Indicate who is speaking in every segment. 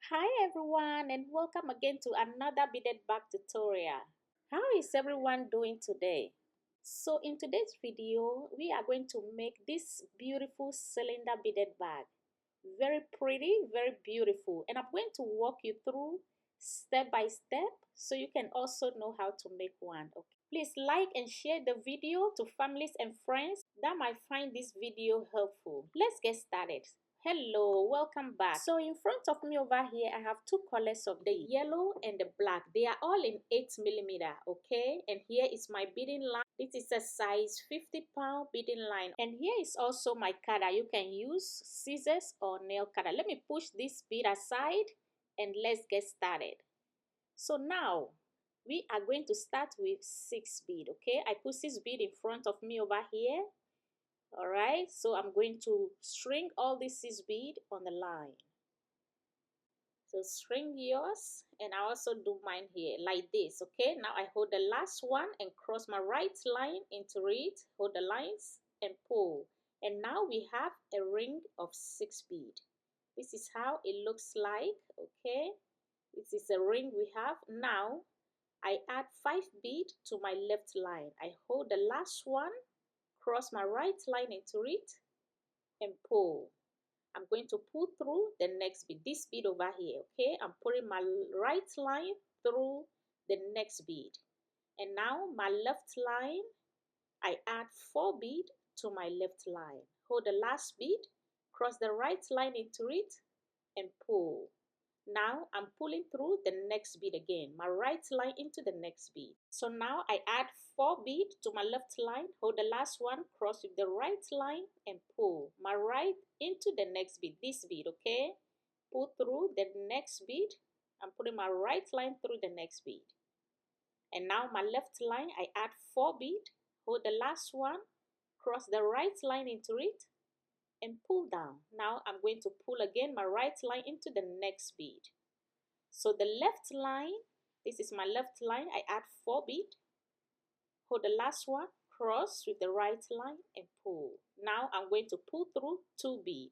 Speaker 1: Hi everyone and welcome again to another beaded bag tutorial. How is everyone doing today? So in today's video, we are going to make this beautiful cylinder beaded bag. Very pretty, very beautiful. And I'm going to walk you through step by step so you can also know how to make one. Okay. Please like and share the video to families and friends that might find this video helpful. Let's get started. Hello, welcome back. So in front of me over here, I have two colors of the yellow and the black. They are all in 8mm, okay? And here is my beading line. This is a size 50-pound beading line. And here is also my cutter. You can use scissors or nail cutter. Let me push this bead aside and let's get started. So now, we are going to start with 6 bead, okay? I put 6 bead in front of me over here. All right, so I'm going to string all these 6 bead on the line. So string yours, and I also do mine here like this, okay? Now I hold the last one and cross my right line into it, hold the lines and pull. And now we have a ring of 6 bead. This is how it looks like, okay? This is a ring we have. Now I add 5 bead to my left line. I hold the last one, cross my right line into it and pull. I'm going to pull through the next bead, this bead over here, okay? I'm putting my right line through the next bead. And now my left line, I add 4 bead to my left line. Hold the last bead, cross the right line into it and pull. Now I'm pulling through the next bead again, my right line into the next bead. So now I add 4 bead to my left line, hold the last one, cross with the right line and pull. My right into the next bead, this bead, okay? Pull through the next bead. I'm putting my right line through the next bead. And now my left line, I add 4 bead, hold the last one, cross the right line into it and pull down. Now I'm going to pull again my right line into the next bead. So the left line, this is my left line, I add 4 bead, hold the last one, cross with the right line and pull. Now I'm going to pull through 2 bead.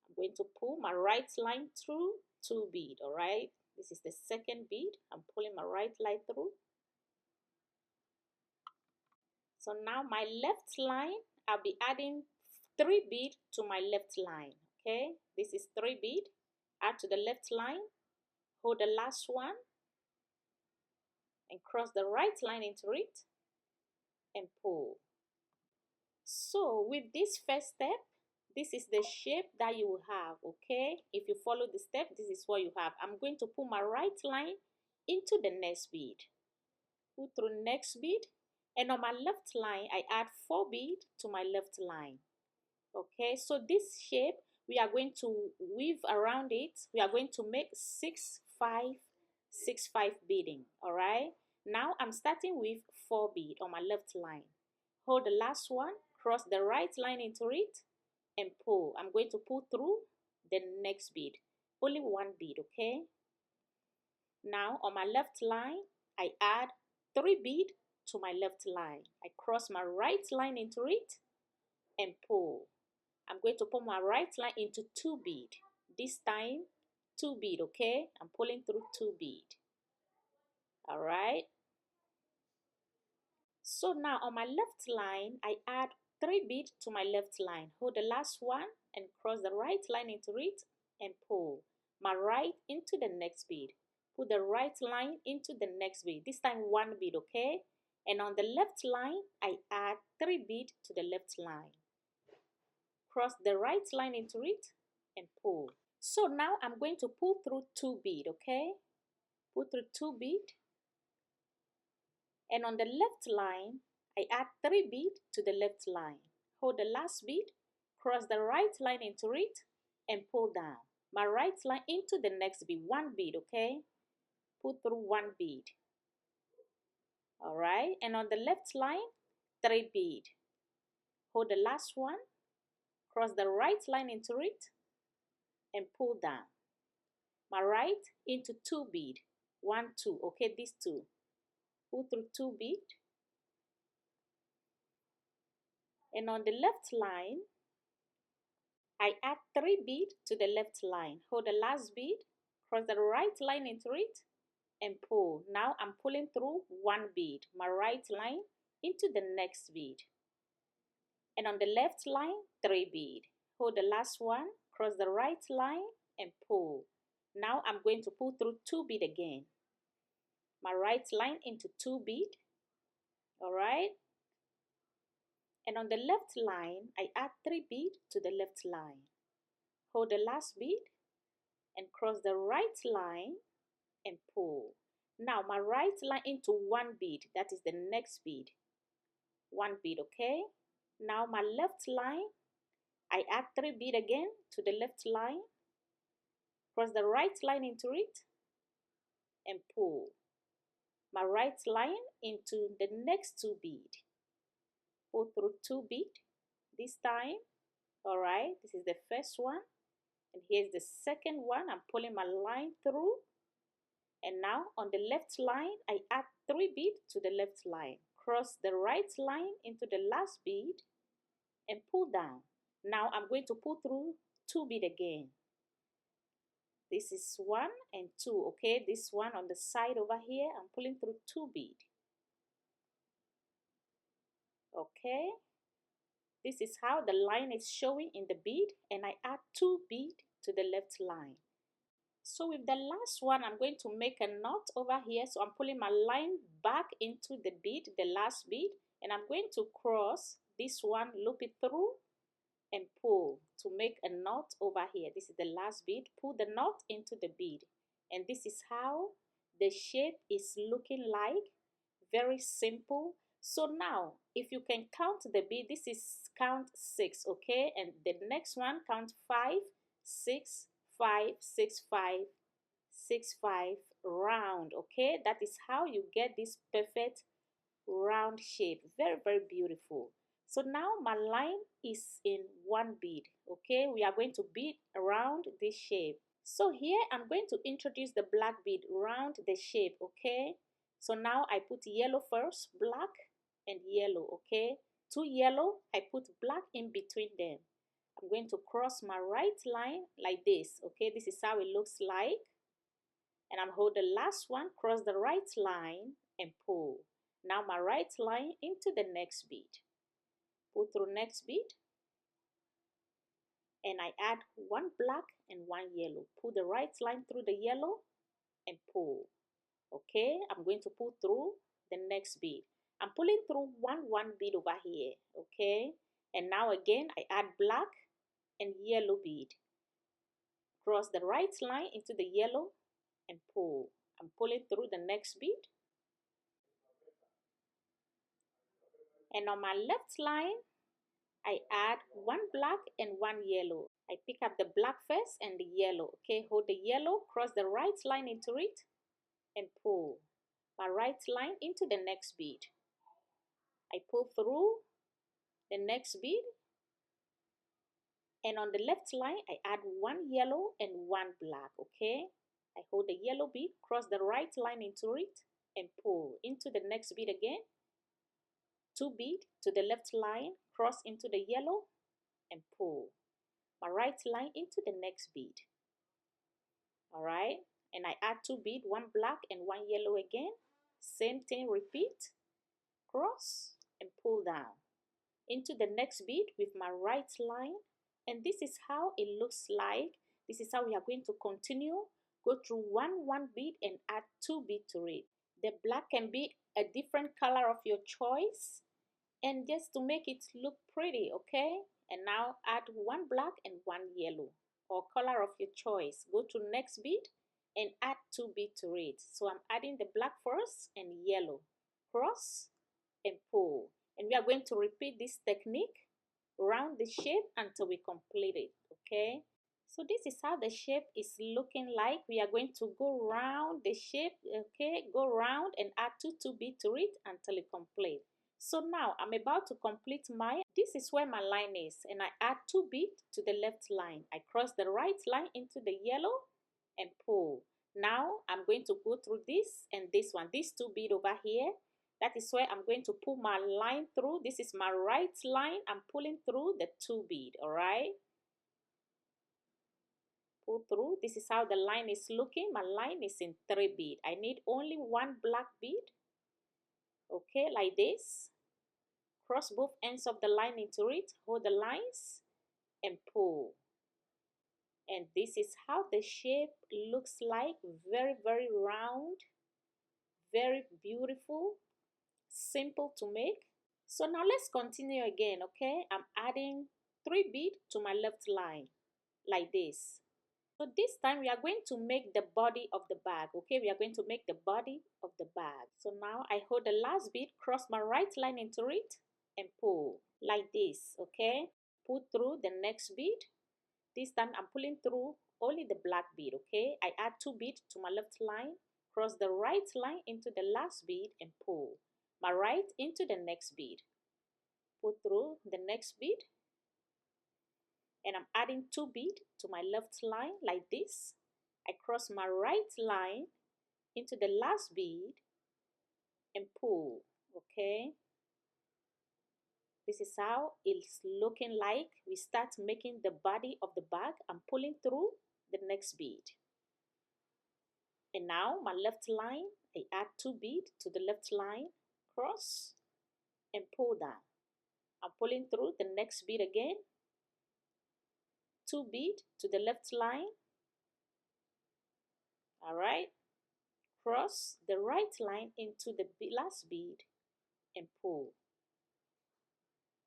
Speaker 1: I'm going to pull my right line through 2 bead, all right? This is the second bead. I'm pulling my right line through. So now my left line, I'll be adding 3 bead to my left line, okay? This is 3 bead. Add to the left line, hold the last one and cross the right line into it and pull. So with this first step, this is the shape that you will have, okay? If you follow the step, this is what you have. I'm going to pull my right line into the next bead. Pull through next bead, and on my left line, I add 4 bead to my left line. Okay, so this shape, we are going to weave around it. We are going to make 6, 5, 6, 5 beading, all right? Now I'm starting with 4 bead on my left line. Hold the last one, cross the right line into it and pull. I'm going to pull through the next bead, only 1 bead, okay? Now on my left line, I add 3 bead to my left line. I cross my right line into it and pull. I'm going to pull my right line into 2 bead. This time 2 bead, okay? I'm pulling through 2 bead. All right. So now on my left line, I add 3 bead to my left line. Hold the last one and cross the right line into it and pull. My right into the next bead. Put the right line into the next bead. This time 1 bead, okay? And on the left line, I add 3 bead to the left line. Cross the right line into it and pull. So now I'm going to pull through 2 bead, okay? Pull through 2 bead. And on the left line, I add 3 bead to the left line. Hold the last bead, cross the right line into it and pull down. My right line into the next bead, 1 bead, okay? Pull through 1 bead. All right, and on the left line, 3 bead. Hold the last one, cross the right line into it and pull down. My right into 2 bead, 1, 2, okay, these 2. Pull through 2 bead. And on the left line, I add 3 beads to the left line. Hold the last bead, cross the right line into it, and pull. Now I'm pulling through 1 bead, my right line into the next bead. And on the left line, 3 bead. Hold the last one, cross the right line, and pull. Now I'm going to pull through 2 bead again. My right line into 2 bead. Alright? And on the left line, I add 3 bead to the left line. Hold the last bead and cross the right line and pull. Now my right line into 1 bead, that is the next bead. 1 bead, okay? Now my left line, I add 3 bead again to the left line, cross the right line into it and pull. My right line into the next 2 bead. Pull through 2 bead this time. Alright, this is the first one. And here's the second one. I'm pulling my line through. And now on the left line, I add 3 bead to the left line. Cross the right line into the last bead and pull down. Now I'm going to pull through 2 bead again. This is 1 and 2, okay? This one on the side over here, I'm pulling through 2 bead. Okay? This is how the line is showing in the bead, and I add 2 bead to the left line. So with the last one, I'm going to make a knot over here. So I'm pulling my line back into the bead, the last bead, and I'm going to cross this one, loop it through, and pull to make a knot over here. This is the last bead. Pull the knot into the bead, and this is how the shape is looking like. Very simple. So now if you can count the bead, this is count 6, okay? And the next one, count 5, 6, 5, 6, 5, 6, 5, round, okay? That is how you get this perfect round shape. Very, very beautiful. So now my line is in 1 bead, okay? We are going to bead around this shape. So here I'm going to introduce the black bead around the shape, okay? So now I put yellow first, black and yellow, okay? 2 yellow, I put black in between them. I'm going to cross my right line like this, okay? This is how it looks like. And I'm hold the last one, cross the right line and pull. Now my right line into the next bead. Pull through next bead. And I add 1 black and 1 yellow. Pull the right line through the yellow and pull. Okay, I'm going to pull through the next bead. I'm pulling through 1 bead over here, okay? And now again, I add black and yellow bead. Cross the right line into the yellow and pull. I'm pulling through the next bead. And on my left line, I add 1 black and 1 yellow. I pick up the black first and the yellow, okay? Hold the yellow, cross the right line into it and pull. My right line into the next bead. I pull through the next bead, and on the left line I add 1 yellow and 1 black, okay? I hold the yellow bead, cross the right line into it and pull into the next bead again. 2 bead to the left line, cross into the yellow and pull. My right line into the next bead. Alright, and I add 2 bead, 1 black and 1 yellow again. Same thing, repeat. Cross and pull down into the next bead with my right line, and this is how it looks like. This is how we are going to continue. Go through 1 bead and add 2 bead to it. The black can be a different color of your choice, and just to make it look pretty, okay? And now add 1 black and 1 yellow, or color of your choice. Go to next bead and add 2 bead to it. So I'm adding the black first and yellow. Cross and pull, and we are going to repeat this technique around the shape until we complete it, okay? So this is how the shape is looking like. We are going to go round the shape, okay? Go round and add 2 bead to it until it complete. So now I'm about to complete this is where my line is, and I add 2 bead to the left line. I cross the right line into the yellow and pull. Now I'm going to go through this and this one, these 2 bead over here. That is where I'm going to pull my line through. This is my right line. I'm pulling through the 2 bead, all right? pull through. This is how the line is looking. My line is in 3 bead. I need only 1 black bead. Okay, like this. Cross both ends of the line into it, hold the lines and pull. And this is how the shape looks like. Very, very round, very beautiful, simple to make. So now let's continue again. Okay, I'm adding 3 beads to my left line like this. So this time we are going to make the body of the bag. Okay, we are going to make the body of the bag. So now I hold the last bead, cross my right line into it and pull like this. Okay, pull through the next bead. This time I'm pulling through only the black bead. Okay, I add 2 beads to my left line, cross the right line into the last bead and pull my right into the next bead, pull through the next bead, and I'm adding 2 beads to my left line like this. I cross my right line into the last bead and pull. Okay, this is how it's looking like. We start making the body of the bag. I'm pulling through the next bead. And now my left line, I add 2 beads to the left line, cross and pull down. I'm pulling through the next bead again, 2 beads to the left line. All right, cross the right line into the last bead and pull.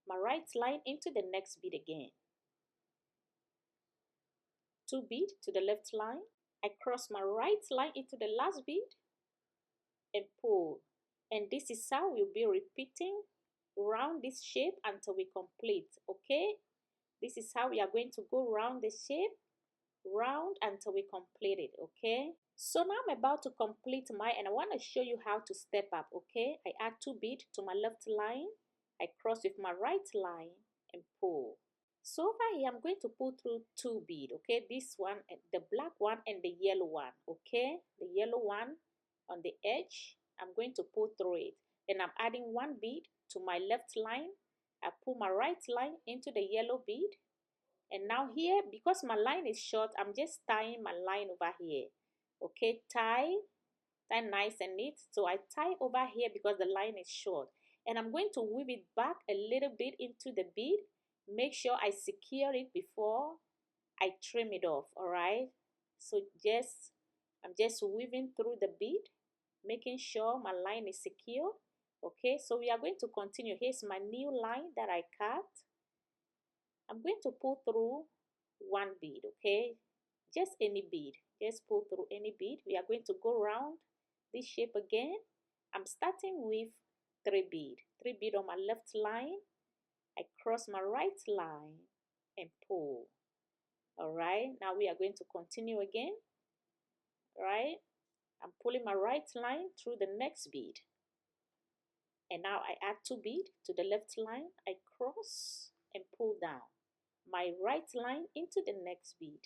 Speaker 1: My right line into the next bead again, 2 beads to the left line. I cross my right line into the last bead and pull. And this is how we'll be repeating around this shape until we complete. Okay, this is how we are going to go around the shape, round until we complete it. Okay, so now I'm about to complete my, and I want to show you how to step up. Okay, I add 2 beads to my left line, I cross with my right line and pull. So over here I'm going to pull through 2 beads. Okay, this one, the black one and the yellow one. Okay, the yellow one on the edge, I'm going to pull through it. Then I'm adding 1 bead to my left line. I pull my right line into the yellow bead. And now here, because my line is short, I'm just tying my line over here. Okay, tie nice and neat. So I tie over here because the line is short. And I'm going to weave it back a little bit into the bead. Make sure I secure it before I trim it off. All right, so I'm just weaving through the bead, making sure my line is secure. Okay, so we are going to continue. Here's my new line that I cut. I'm going to pull through 1 bead. Okay, just any bead, just pull through any bead. We are going to go around this shape again. I'm starting with 3 bead on my left line. I cross my right line and pull. All right, now we are going to continue again. All right, I'm pulling my right line through the next bead, and now I add 2 bead to the left line. I cross and pull down my right line into the next bead,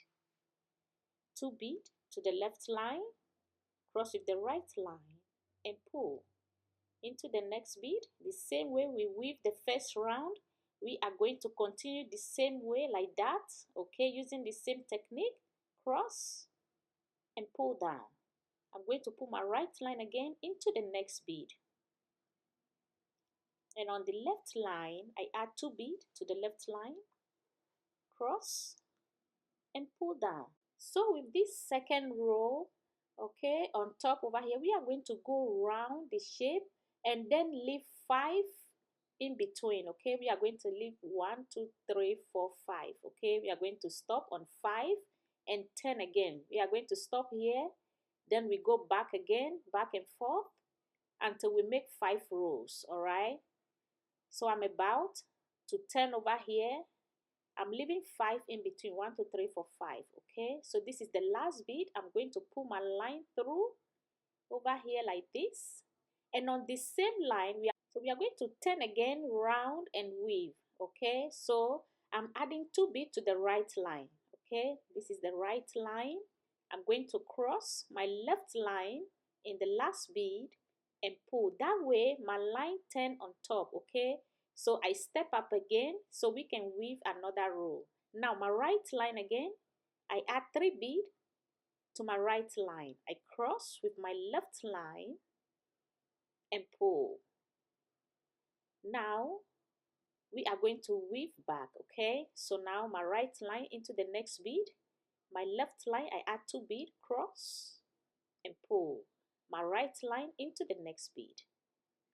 Speaker 1: 2 bead to the left line, cross with the right line and pull into the next bead. The same way we weave the first round, we are going to continue the same way like that. Okay, using the same technique. Cross and pull down. I'm going to pull my right line again into the next bead, and on the left line I add 2 bead to the left line, cross and pull down. So with this second row, okay, on top over here, we are going to go around the shape and then leave 5 in between. Okay, we are going to leave 1 2 3 4 5. Okay, we are going to stop on 5 and 10 again. We are going to stop here, then we go back again, back and forth until we make 5 rows. All right, so I'm about to turn over here. I'm leaving 5 in between, 1 2 3 4 5. Okay, so this is the last bead. I'm going to pull my line through over here like this, and on the same line we are going to turn again, round and weave. Okay, so I'm adding 2 beads to the right line. Okay, this is the right line. I'm going to cross my left line in the last bead and pull. That way my line turn on top. Okay, so I step up again so we can weave another row. Now my right line again, I add 3 beads to my right line. I cross with my left line and pull. Now we are going to weave back, okay? So now my right line into the next bead, my left line I add 2 beads, cross and pull. My right line into the next bead,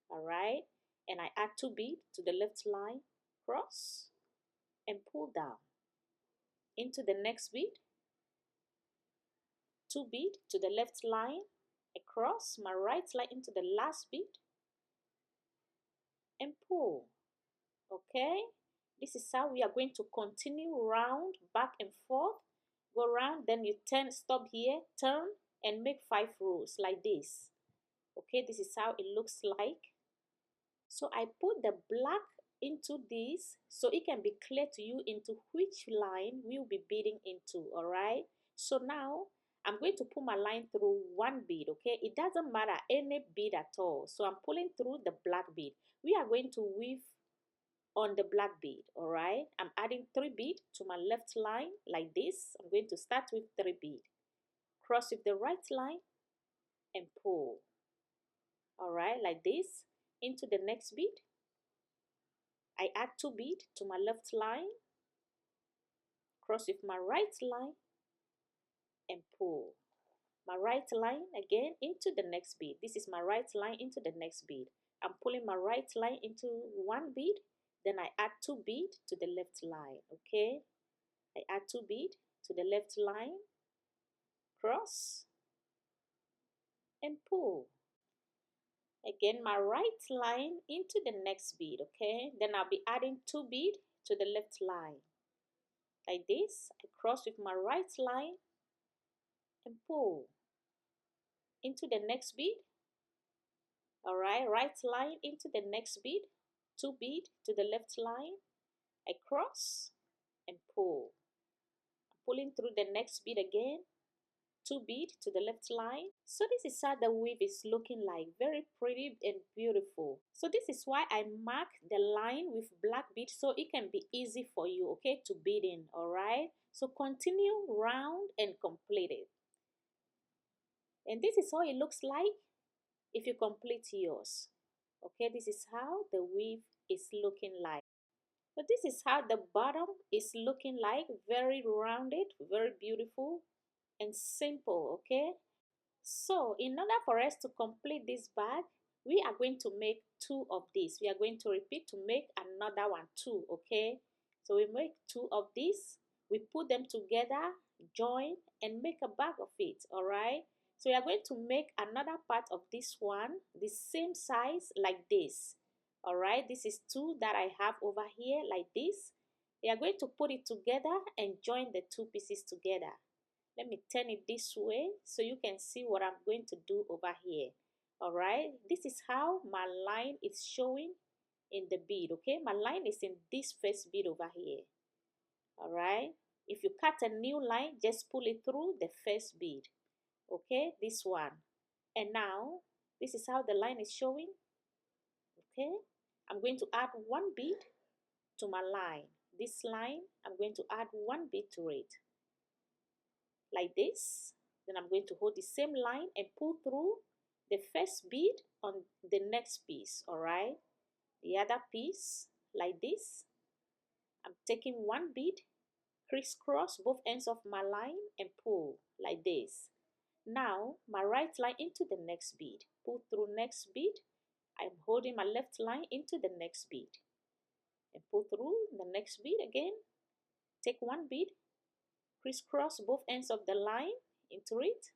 Speaker 1: all right? And I add 2 beads to the left line, cross and pull down into the next bead, 2 beads to the left line, across my right line into the last bead and pull. Okay, this is how we are going to continue round, back and forth. Go round, then you turn, stop here, turn and make 5 rows like this. Okay, this is how it looks like. So I put the black into this so it can be clear to you into which line we'll be beading into. All right, so now I'm going to pull my line through 1 bead. Okay, it doesn't matter any bead at all. So I'm pulling through the black bead. We are going to weave on the black bead. All right, I'm adding 3 beads to my left line like this. I'm going to start with 3 beads, cross with the right line and pull. All right, like this. Into the next bead I add 2 beads to my left line, cross with my right line and pull. My right line again into the next bead. This is my right line into the next bead. I'm pulling my right line into 1 bead, then I add 2 beads to the left line. Okay, I add 2 beads to the left line, cross and pull. Again, my right line into the next bead. Okay, then I'll be adding 2 beads to the left line like this. I cross with my right line and pull into the next bead. All right, right line into the next bead, 2 beads to the left line. I cross and pull. Pulling through the next bead again, 2 beads to the left line. So this is how the weave is looking like. Very pretty and beautiful. So this is why I mark the line with black bead so it can be easy for you, okay, to bead in. All right, so continue round and complete it. And this is how it looks like if you complete yours. Okay, this is how the weave is looking like. So this is how the bottom is looking like. Very rounded, very beautiful and simple. Okay, so in order for us to complete this bag, we are going to make 2 of these. We are going to repeat to make another one, 2. Okay, so we make 2 of these, we put them together, join and make a bag of it. All right, so we are going to make another part of this one the same size like this. All right, this is 2 that I have over here like this. We are going to put it together and join the 2 pieces together. Let me turn it this way so you can see what I'm going to do over here. All right, this is how my line is showing in the bead. Okay, my line is in this first bead over here. All right, if you cut a new line, just pull it through the first bead. Okay, this one. And now this is how the line is showing. Okay, I'm going to add 1 bead to my line. This line, I'm going to add 1 bead to it like this. Then I'm going to hold the same line and pull through the first bead on the next piece. All right, the other piece like this. I'm taking 1 bead, crisscross both ends of my line and pull like this. Now my right line into the next bead, pull through next bead. I'm holding my left line into the next bead and pull through the next bead again. Take 1 bead, crisscross both ends of the line into it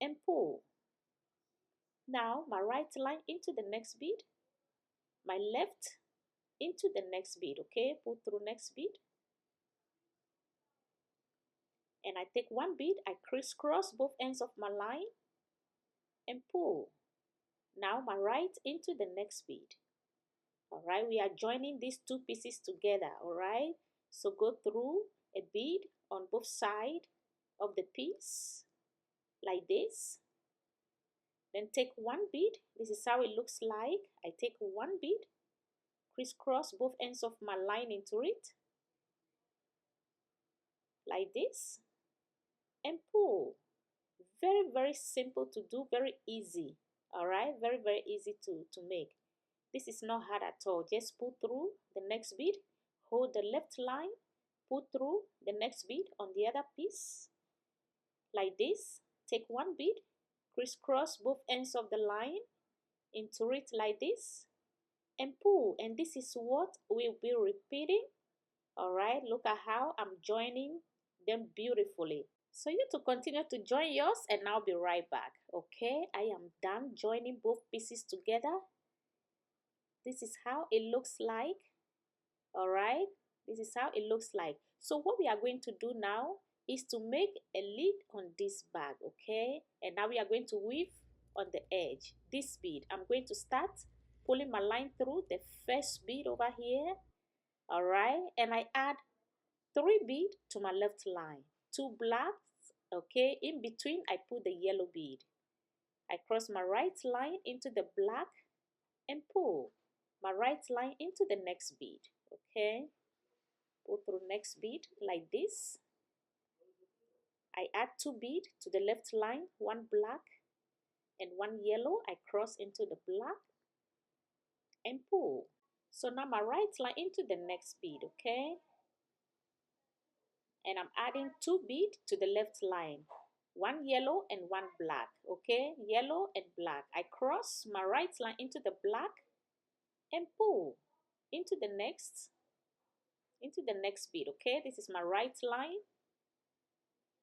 Speaker 1: and pull. Now my right line into the next bead, my left into the next bead. Okay, pull through next bead and I take 1 bead, I crisscross both ends of my line and pull. Now my right into the next bead. All right, we are joining these 2 pieces together. All right, so go through a bead on both sides of the piece like this. Then take 1 bead. This is how it looks like. I take 1 bead, crisscross both ends of my line into it like this. and pull. Very, very simple to do, very easy. All right, very, very easy to make. This is not hard at all. Just pull through the next bead, hold the left line, pull through the next bead on the other piece like this. Take one bead, crisscross both ends of the line into it like this, and pull. And this is what we'll be repeating. All right, look at how I'm joining them beautifully. So you to continue to join yours, and I'll be right back. Okay, I am done joining both pieces together. This is how it looks like. All right, this is how it looks like. So what we are going to do now is to make a lid on this bag. Okay, and now we are going to weave on the edge this bead. I'm going to start pulling my line through the first bead over here. All right, and I add 3 bead to my left line, 2 blacks. Okay, in between I put the yellow bead. I cross my right line into the black and pull my right line into the next bead. Okay, pull through next bead like this. I add 2 bead to the left line, 1 black and 1 yellow. I cross into the black and pull. So now my right line into the next bead. Okay, and I'm adding 2 bead to the left line, 1 yellow and 1 black. Okay, yellow and black. I cross my right line into the black and pull into the next bead. Okay, this is my right line,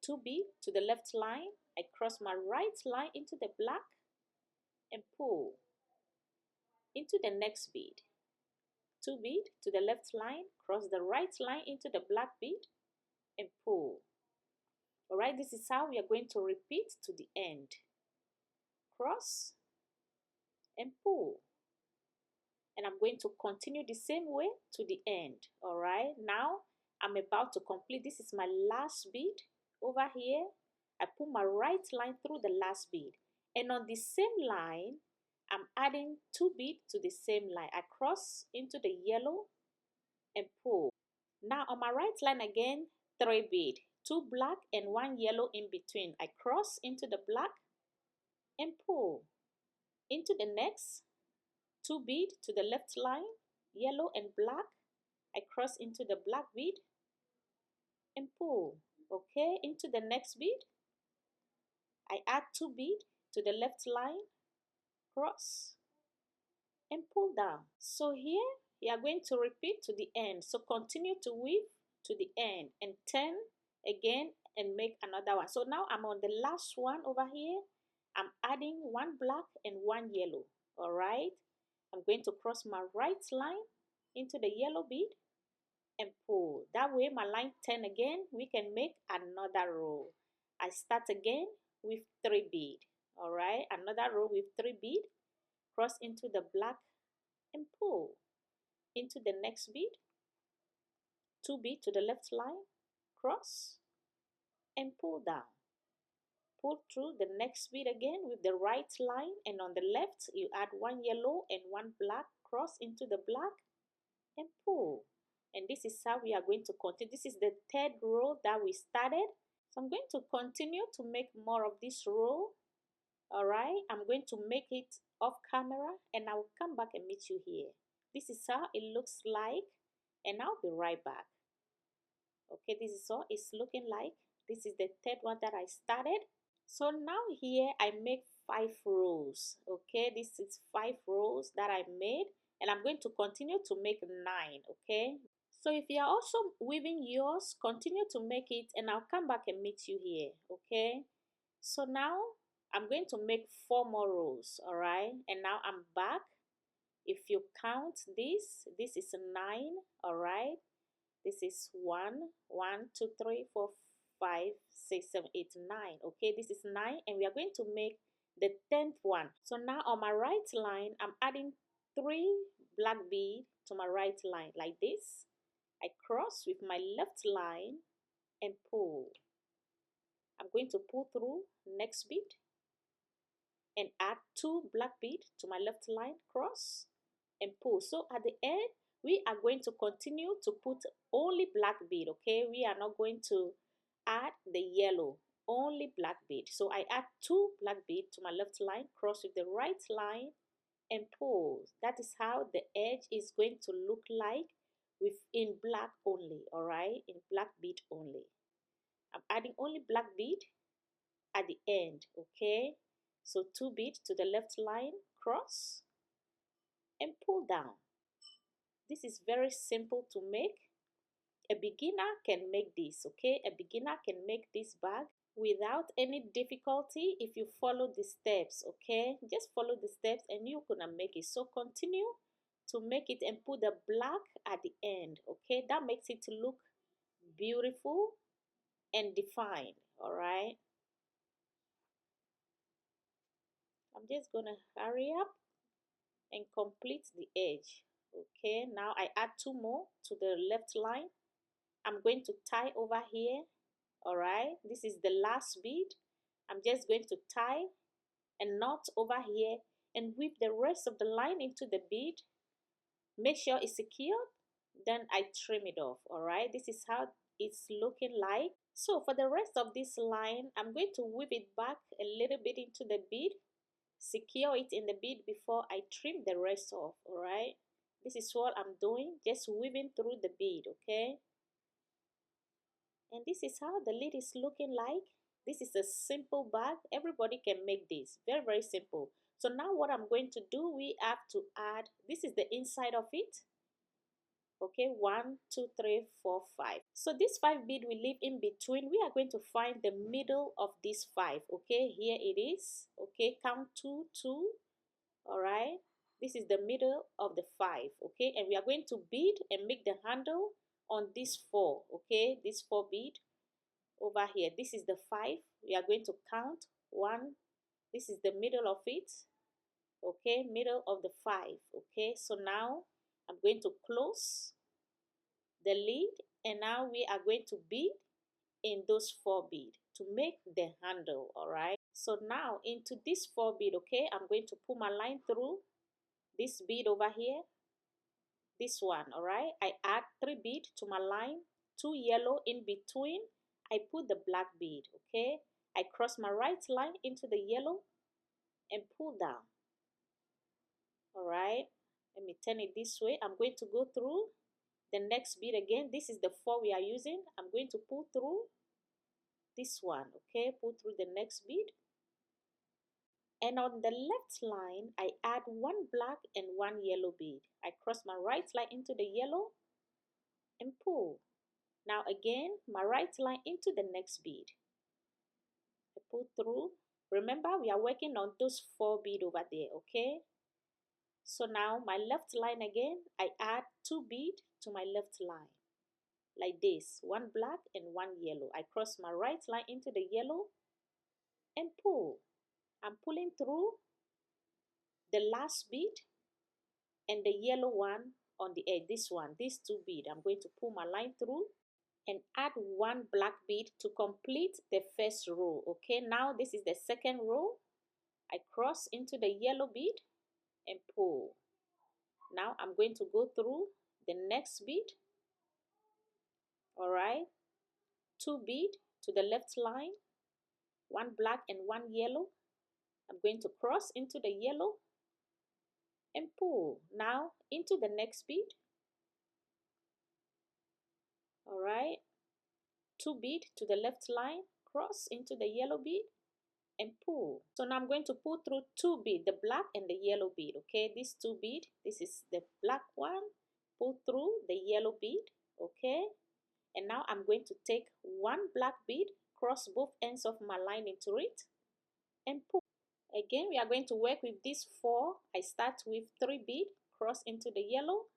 Speaker 1: 2 bead to the left line. I cross my right line into the black and pull into the next bead, 2 bead to the left line, cross the right line into the black bead and pull. All right, this is how we are going to repeat to the end. Cross and pull, and I'm going to continue the same way to the end. All right, now I'm about to complete. This is my last bead over here. I put my right line through the last bead, and on the same line I'm adding 2 bead to the same line. I cross into the yellow and pull. Now on my right line again, 3 bead, 2 black and 1 yellow in between. I cross into the black and pull into the next, 2 bead to the left line, yellow and black. I cross into the black bead and pull. Okay, into the next bead I add 2 bead to the left line, cross and pull down. So here you are going to repeat to the end. So continue to weave to the end and turn again and make another one. So now I'm on the last one over here. I'm adding 1 black and 1 yellow. All right, I'm going to cross my right line into the yellow bead and pull. That way my line turn again. We can make another row. I start again with 3 bead. All right, another row with 3 bead. Cross into the black and pull into the next bead, 2 bead to the left line, cross and pull down. Pull through the next bead again with the right line, and on the left you add 1 yellow and 1 black, cross into the black and pull. And this is how we are going to continue. This is the 3rd row that we started. So I'm going to continue to make more of this row. All right, I'm going to make it off camera and I will come back and meet you here. This is how it looks like, and I'll be right back. Okay, this is how it's looking like. This is the 3rd one that I started. So now here I make 5 rows. Okay, this is 5 rows that I made, and I'm going to continue to make 9. Okay, so if you are also weaving yours, continue to make it and I'll come back and meet you here. Okay, so now I'm going to make 4 more rows. All right, and now I'm back. If you count this is 9. All right, this is 1 2 3 4 5 6 7 8 9. Okay, this is 9, and we are going to make the 10th one. So now on my right line I'm adding 3 black bead to my right line like this. I cross with my left line and pull. I'm going to pull through next bead and add 2 black bead to my left line, cross and pull. So at the end we are going to continue to put only black bead. Okay, we are not going to add the yellow. only black bead. So I add 2 black bead to my left line, cross with the right line, and pull. That is how the edge is going to look like with in black only, all right, in black bead only. I'm adding only black bead at the end, okay? So 2 bead to the left line, cross, and pull down. This is very simple to make. A beginner can make this, okay? A beginner can make this bag without any difficulty if you follow the steps, okay? Just follow the steps and you're gonna make it. So continue to make it and put the black at the end, okay? That makes it look beautiful and defined, all right? I'm just gonna hurry up and complete the edge, okay? Now I add 2 more to the left line. I'm going to tie over here, all right? This is the last bead. I'm just going to tie a knot over here and weave the rest of the line into the bead. Make sure it's secured, then I trim it off, all right? This is how it's looking like. So for the rest of this line, I'm going to weave it back a little bit into the bead, secure it in the bead before I trim the rest off, all right? This is what I'm doing, just weaving through the bead, okay? And this is how the lid is looking like. This is a simple bag. Everybody can make this. Very, very simple. So now what I'm going to do, we have to add, this is the inside of it. Okay, 1, 2, 3, 4, 5. So this 5 bead we leave in between. We are going to find the middle of this 5. Okay, here it is. Okay, count 2, 2. All right. This is the middle of the 5. Okay, and we are going to bead and make the handle on this 4. Okay, this 4 bead over here. This is the 5. We are going to count 1. This is the middle of it. Okay, middle of the 5. Okay, so now I'm going to close the lid and now we are going to bead in those 4 bead to make the handle, all right? So now into this 4 bead, okay, I'm going to pull my line through this bead over here, this one, all right? I add 3 bead to my line, 2 yellow in between. I put the black bead, okay? I cross my right line into the yellow and pull down, all right? Let me turn it this way. I'm going to go through the next bead again. This is the 4 we are using. I'm going to pull through this one, okay? Pull through the next bead. And on the left line, I add 1 black and 1 yellow bead. I cross my right line into the yellow and pull. Now again, my right line into the next bead. I pull through. Remember, we are working on those 4 bead over there, okay? So now my left line again, I add 2 bead to my left line. Like this, 1 black and 1 yellow. I cross my right line into the yellow and pull. I'm pulling through the last bead and the yellow one on the edge, this one, these 2 bead. I'm going to pull my line through and add 1 black bead to complete the first row, okay? Now this is the second row. I cross into the yellow bead and pull. Now I'm going to go through the next bead, all right? 2 bead to the left line, 1 black and 1 yellow. I'm going to cross into the yellow and pull. Now into the next bead, all right? 2 bead to the left line, cross into the yellow bead and pull. So now I'm going to pull through 2 bead, the black and the yellow bead, okay? These 2 bead, this is the black one, pull through the yellow bead, okay? And now I'm going to take 1 black bead, cross both ends of my line into it and pull. Again, we are going to work with these 4. I start with 3 bead, cross into the yellow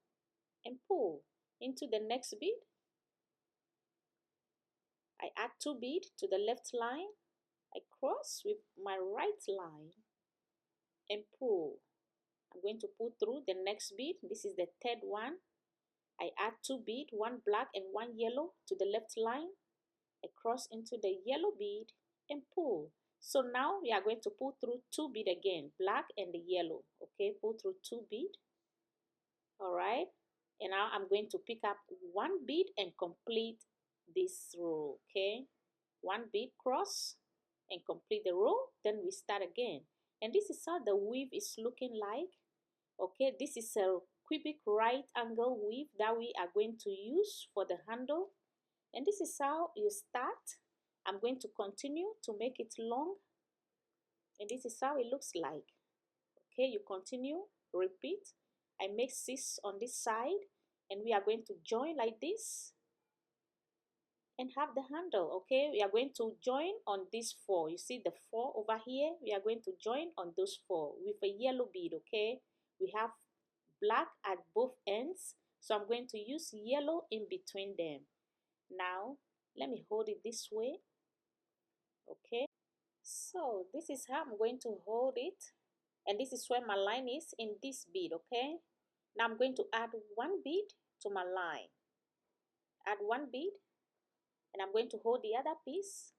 Speaker 1: and pull into the next bead. I add 2 bead to the left line. I cross with my right line and pull. I'm going to pull through the next bead. This is the third one. I add 2 bead, 1 black and 1 yellow to the left line. I cross into the yellow bead and pull. So now we are going to pull through 2 bead again, black and the yellow. Okay, pull through 2 bead. All right. And now I'm going to pick up 1 bead and complete this row. Okay. one bead, cross, and complete the row. Then we start again. And this is how the weave is looking like. Okay, this is a cubic right angle weave that we are going to use for the handle. And this is how you start. I'm going to continue to make it long, and this is how it looks like. Okay, you continue, repeat. I make 6 on this side, and we are going to join like this and have the handle. Okay, we are going to join on this 4. You see the 4 over here? We are going to join on those 4 with a yellow bead. Okay, we have black at both ends, so I'm going to use yellow in between them. Now let me hold it this way. Okay, so this is how I'm going to hold it, and this is where my line is in this bead. Okay, now I'm going to add one bead to my line. Add one bead, and I'm going to hold the other piece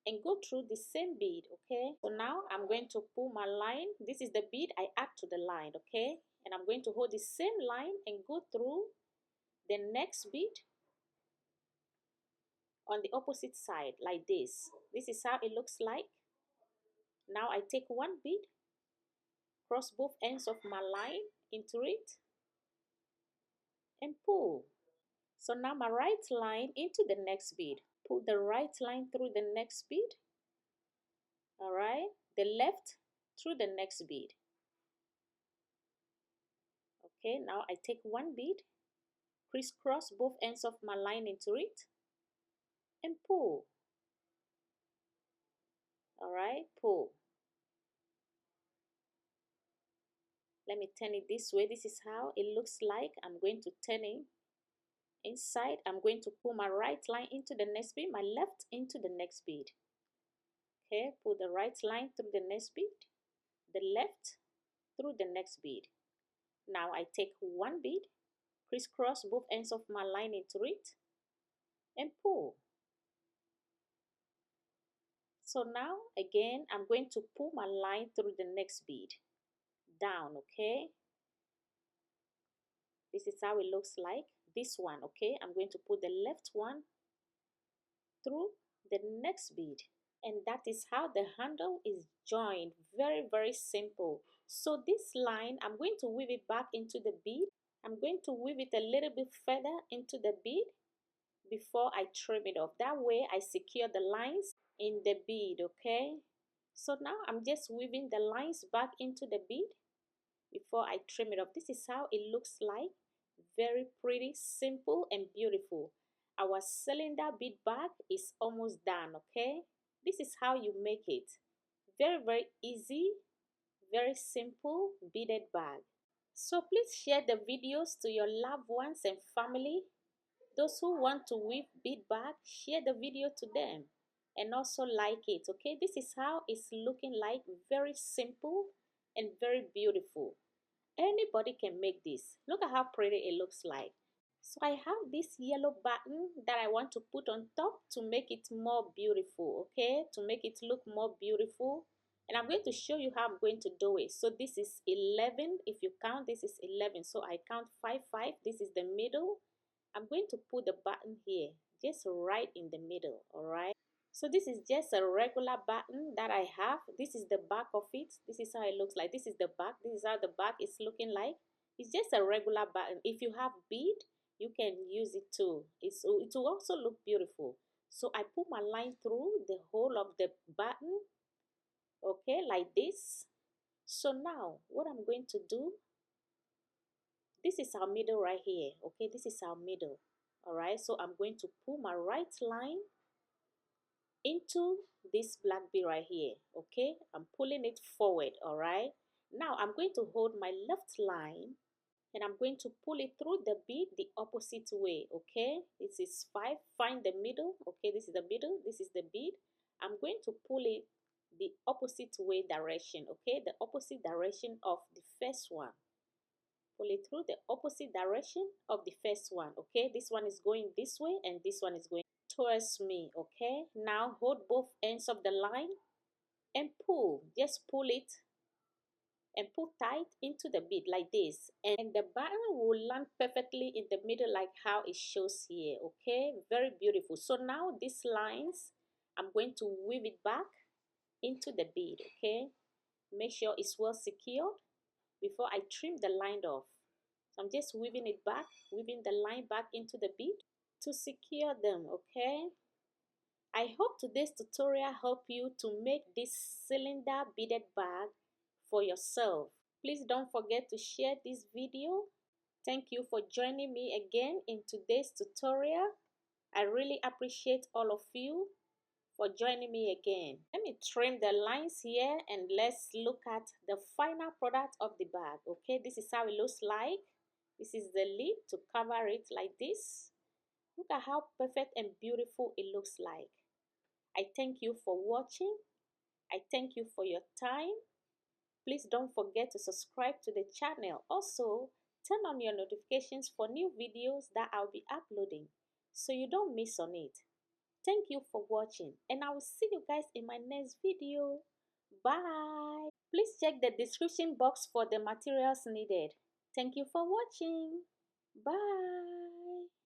Speaker 1: and go through the same bead. Okay, so now I'm going to pull my line. This is the bead I add to the line. Okay, and I'm going to hold the same line and go through the next bead on the opposite side like this. This is how it looks like. Now I take one bead, cross both ends of my line into it, and pull. So now my right line into the next bead. Pull the right line through the next bead. All right, the left through the next bead. Okay, now I take one bead, crisscross both ends of my line into it, and pull. All right, pull. Let me turn it this way. This is how it looks like. I'm going to turn it inside. I'm going to pull my right line into the next bead, my left into the next bead. Okay, pull the right line through the next bead, the left through the next bead. Now I take one bead, crisscross both ends of my line into it, and pull. So now again, I'm going to pull my line through the next bead down. Okay, this is how it looks like. This one. Okay, I'm going to put the left one through the next bead, and that is how the handle is joined. Very simple. So this line, I'm going to weave it back into the bead. I'm going to weave it a little bit further into the bead before I trim it off. That way I secure the lines in the bead. Okay, so now I'm just weaving the lines back into the bead before I trim it off. This is how it looks like. Very pretty, simple, and beautiful. Our cylinder bead bag is almost done. Okay, this is how you make it. Very easy, very simple beaded bag. So please share the videos to your loved ones and family. Those who want to weave bead bag, share the video to them and also like it. Okay, this is how it's looking like. Very simple and very beautiful. Anybody can make this. Look at how pretty it looks like. So I have this yellow button that I want to put on top to make it more beautiful. Okay, to make it look more beautiful. And I'm going to show you how I'm going to do it. So this is 11. If you count, this is 11. So I count 5 5. This is the middle. I'm going to put the button here, just right in the middle. All right, so this is just a regular button that I have. This is the back of it. This is how it looks like. This is the back. This is how the back is looking like. It's just a regular button. If you have bead, you can use it too. It will also look beautiful. So I put my line through the whole of the button. Okay, like this. So now what I'm going to do, this is our middle right here. Okay, this is our middle. All right, so I'm going to pull my right line into this black bead right here. Okay, I'm pulling it forward. All right, now I'm going to hold my left line and I'm going to pull it through the bead the opposite way. Okay, this is 5. Find the middle. Okay, this is the middle, this is the bead. I'm going to pull it the opposite way direction. Okay, the opposite direction of the first one. Pull it through the opposite direction of the first one. Okay, this one is going this way and this one is going towards me. Okay, now hold both ends of the line and pull. Just pull it and pull tight into the bead like this, and the button will land perfectly in the middle like how it shows here. Okay, very beautiful. So now these lines, I'm going to weave it back into the bead, okay? Make sure it's well secured before I trim the line off. So I'm just weaving it back, weaving the line back into the bead to secure them, okay? I hope today's tutorial helped you to make this cylinder beaded bag for yourself. Please don't forget to share this video. Thank you for joining me again in today's tutorial. I really appreciate all of you for joining me again. Let me trim the lines here and let's look at the final product of the bag. Okay, this is how it looks like. This is the lid to cover it like this. Look at how perfect and beautiful it looks like. I thank you for watching. I thank you for your time. Please don't forget to subscribe to the channel. Also, turn on your notifications for new videos that I'll be uploading so you don't miss on it. Thank you for watching, and I will see you guys in my next video. Bye. Please check the description box for the materials needed. Thank you for watching. Bye.